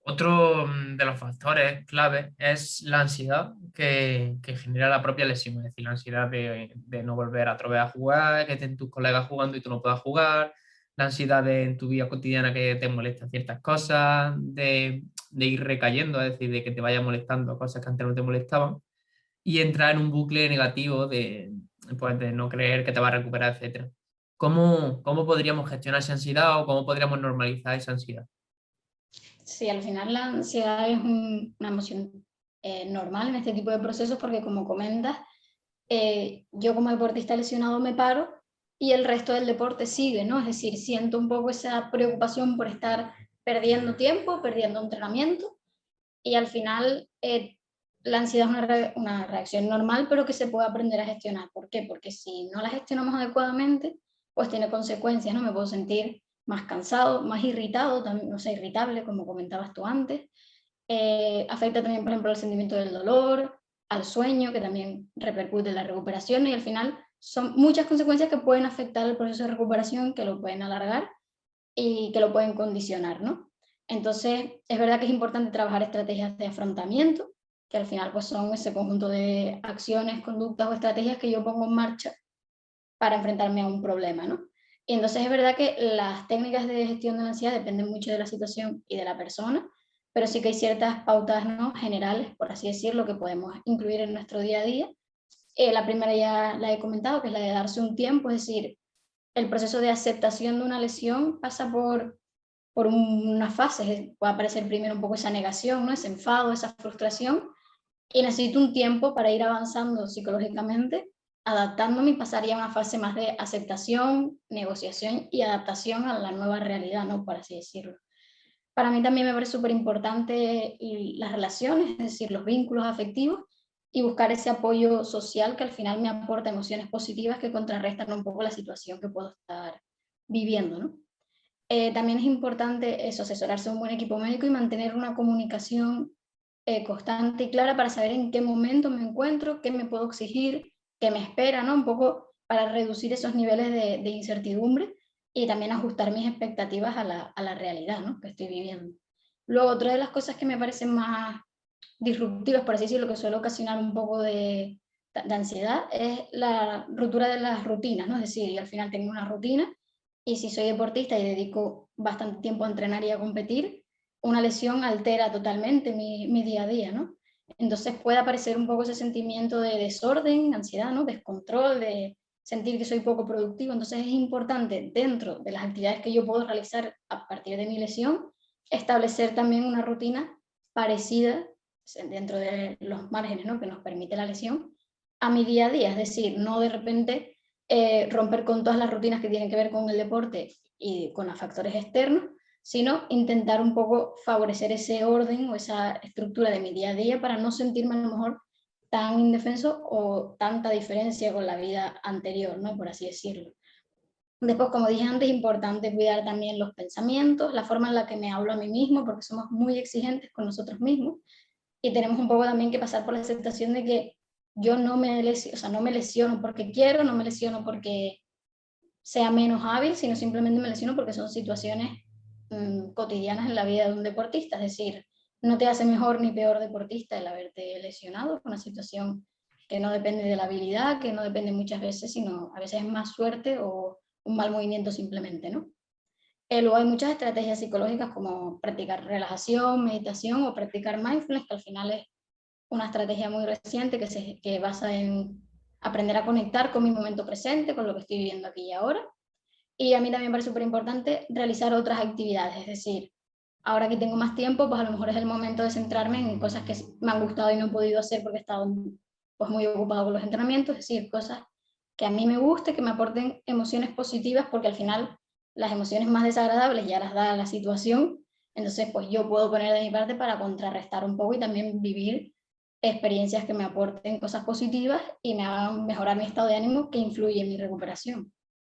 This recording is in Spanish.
Otro de los factores clave es la ansiedad que genera la propia lesión, es decir, la ansiedad de no volver otra vez a jugar, que estén tus colegas jugando y tú no puedas jugar, la ansiedad de en tu vida cotidiana que te molestan ciertas cosas, de ir recayendo, es decir, de que te vaya molestando cosas que antes no te molestaban, y entrar en un bucle negativo pues, de no creer que te va a recuperar, etcétera. ¿Cómo podríamos gestionar esa ansiedad o cómo podríamos normalizar esa ansiedad? Sí, al final la ansiedad es una emoción normal en este tipo de procesos porque, como comentas, yo como deportista lesionado me paro y el resto del deporte sigue, ¿no? Es decir, siento un poco esa preocupación por estar perdiendo tiempo, perdiendo entrenamiento, y al final la ansiedad es una reacción normal, pero que se puede aprender a gestionar. ¿Por qué? Porque si no la gestionamos adecuadamente, pues tiene consecuencias, ¿no? Me puedo sentir más cansado, más irritado, también, no sé, irritable, como comentabas tú antes. Afecta también, por ejemplo, al sentimiento del dolor, al sueño, que también repercute en la recuperación, y al final son muchas consecuencias que pueden afectar el proceso de recuperación, que lo pueden alargar y que lo pueden condicionar, ¿no? Entonces, es verdad que es importante trabajar estrategias de afrontamiento, que al final pues son ese conjunto de acciones, conductas o estrategias que yo pongo en marcha para enfrentarme a un problema, ¿no? Y entonces es verdad que las técnicas de gestión de la ansiedad dependen mucho de la situación y de la persona, pero sí que hay ciertas pautas, ¿no?, generales, por así decirlo, que podemos incluir en nuestro día a día. La primera ya la he comentado, que es la de darse un tiempo, es decir, el proceso de aceptación de una lesión pasa por unas fases. Puede aparecer primero un poco esa negación, ¿no?, ese enfado, esa frustración, y necesito un tiempo para ir avanzando psicológicamente, adaptándome y pasaría a una fase más de aceptación, negociación y adaptación a la nueva realidad, ¿no?, por así decirlo. Para mí también me parece súper importante las relaciones, es decir, los vínculos afectivos, y buscar ese apoyo social que al final me aporta emociones positivas que contrarrestan un poco la situación que puedo estar viviendo, ¿no? También es importante eso, asesorarse de un buen equipo médico y mantener una comunicación constante y clara para saber en qué momento me encuentro, qué me puedo exigir, qué me espera, ¿no? Un poco para reducir esos niveles de incertidumbre y también ajustar mis expectativas a la realidad, ¿no?, que estoy viviendo. Luego, otra de las cosas que me parecen más disruptivas, por así decirlo, que suele ocasionar un poco de ansiedad, es la ruptura de las rutinas, ¿no? Es decir, yo al final tengo una rutina y si soy deportista y dedico bastante tiempo a entrenar y a competir, una lesión altera totalmente mi día a día, ¿no? Entonces puede aparecer un poco ese sentimiento de desorden, ansiedad, ¿no?, descontrol, de sentir que soy poco productivo. Entonces es importante, dentro de las actividades que yo puedo realizar a partir de mi lesión, establecer también una rutina parecida dentro de los márgenes, ¿no?, que nos permite la lesión, a mi día a día. Es decir, no de repente romper con todas las rutinas que tienen que ver con el deporte y con los factores externos, sino intentar un poco favorecer ese orden o esa estructura de mi día a día para no sentirme a lo mejor tan indefenso o tanta diferencia con la vida anterior, ¿no?, por así decirlo. Después, como dije antes, es importante cuidar también los pensamientos, la forma en la que me hablo a mí mismo, porque somos muy exigentes con nosotros mismos y tenemos un poco también que pasar por la aceptación de que yo no me lesiono, o sea, no me lesiono porque quiero, no me lesiono porque sea menos hábil, sino simplemente me lesiono porque son situaciones cotidianas en la vida de un deportista. Es decir, no te hace mejor ni peor deportista el haberte lesionado, es una situación que no depende de la habilidad, que no depende muchas veces, sino a veces es más suerte o un mal movimiento simplemente, ¿no? Luego hay muchas estrategias psicológicas como practicar relajación, meditación o practicar mindfulness, que al final es una estrategia muy reciente que basa en aprender a conectar con mi momento presente, con lo que estoy viviendo aquí y ahora. Y a mí también me parece súper importante realizar otras actividades, es decir, ahora que tengo más tiempo, pues a lo mejor es el momento de centrarme en cosas que me han gustado y no he podido hacer porque he estado pues muy ocupado con los entrenamientos, es decir, cosas que a mí me guste, que me aporten emociones positivas, porque al final las emociones más desagradables ya las da la situación, entonces pues yo puedo poner de mi parte para contrarrestar un poco y también vivir experiencias que me aporten cosas positivas y me hagan mejorar mi estado de ánimo, que influye en mi recuperación.